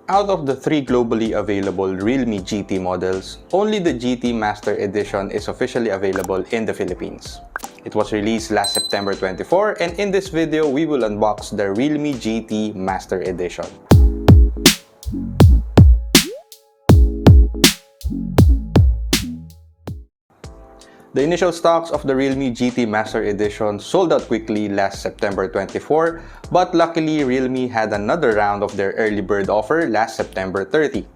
Out of the 3 globally available Realme GT models, only the GT Master Edition is officially available in the Philippines. It was released last September 24, and in this video, we will unbox the Realme GT Master Edition. The initial stocks of the Realme GT Master Edition sold out quickly last September 24, but luckily Realme had another round of their early bird offer last September 30.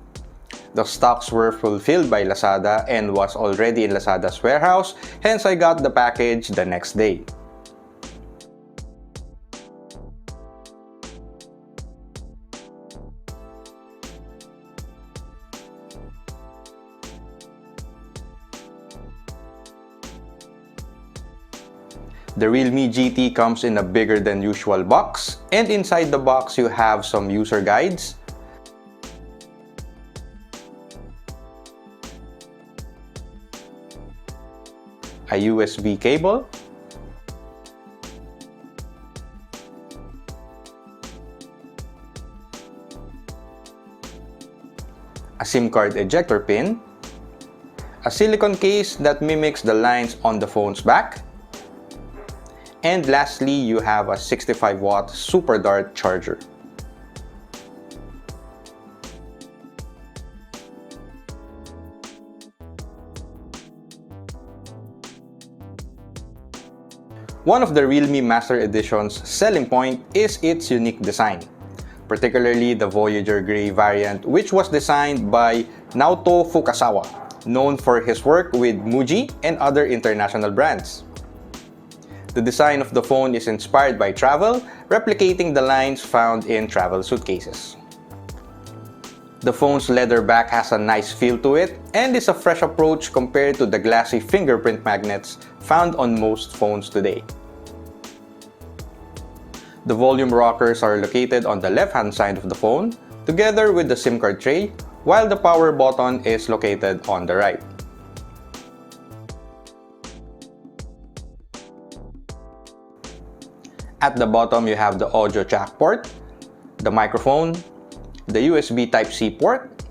The stocks were fulfilled by Lazada and was already in Lazada's warehouse, hence I got the package the next day. The Realme GT comes in a bigger than usual box, and inside the box you have some user guides, a USB cable, a SIM card ejector pin, a silicone case that mimics the lines on the phone's back, and lastly, you have a 65-watt Super Dart charger. One of the Realme Master Edition's selling point is its unique design, particularly the Voyager Gray variant, which was designed by Naoto Fukasawa, known for his work with Muji and other international brands. The design of the phone is inspired by travel, replicating the lines found in travel suitcases. The phone's leather back has a nice feel to it and is a fresh approach compared to the glassy fingerprint magnets found on most phones today. The volume rockers are located on the left-hand side of the phone, together with the SIM card tray, while the power button is located on the right. At the bottom, you have the audio jack port, the microphone, the USB Type-C port,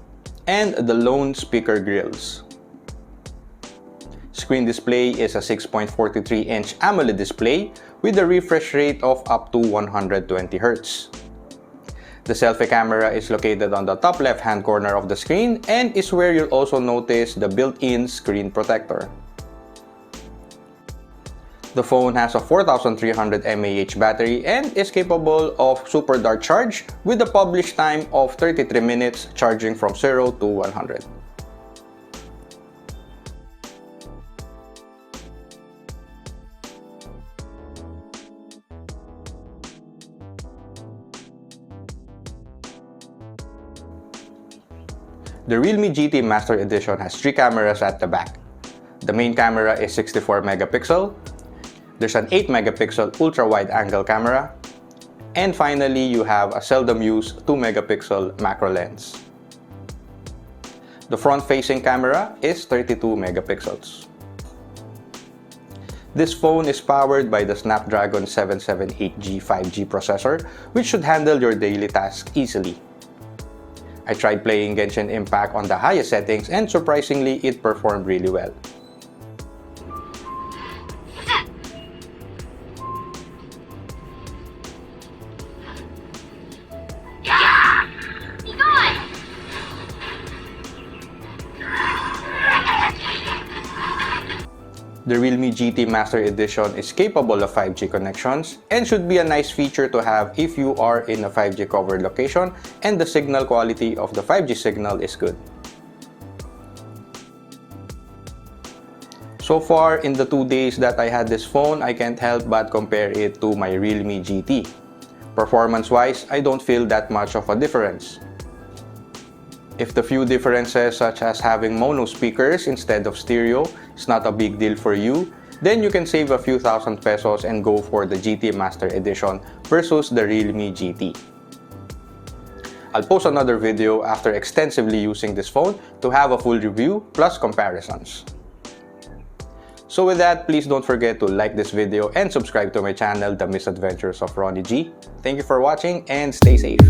and the lone speaker grills. Screen display is a 6.43-inch AMOLED display with a refresh rate of up to 120 Hz. The selfie camera is located on the top left-hand corner of the screen and is where you'll also notice the built-in screen protector. The phone has a 4300 mAh battery and is capable of Super Dart charge with a published time of 33 minutes charging from 0 to 100. The Realme GT Master Edition has 3 cameras at the back. The main camera is 64 megapixel. There's an 8 megapixel ultra-wide-angle camera, and finally you have a seldom-used 2 megapixel macro lens. The front-facing camera is 32 megapixels. This phone is powered by the Snapdragon 778G 5G processor, which should handle your daily tasks easily. I tried playing Genshin Impact on the highest settings and surprisingly it performed really well. The Realme GT Master Edition is capable of 5G connections and should be a nice feature to have if you are in a 5G covered location and the signal quality of the 5G signal is good. So far, in the 2 days that I had this phone, I can't help but compare it to my Realme GT. Performance-wise, I don't feel that much of a difference. If the few differences such as having mono speakers instead of stereo is not a big deal for you, then you can save a few thousand pesos and go for the GT Master Edition versus the Realme GT. I'll post another video after extensively using this phone to have a full review plus comparisons. So with that, please don't forget to like this video and subscribe to my channel, The Misadventures of Ronnie G. Thank you for watching and stay safe.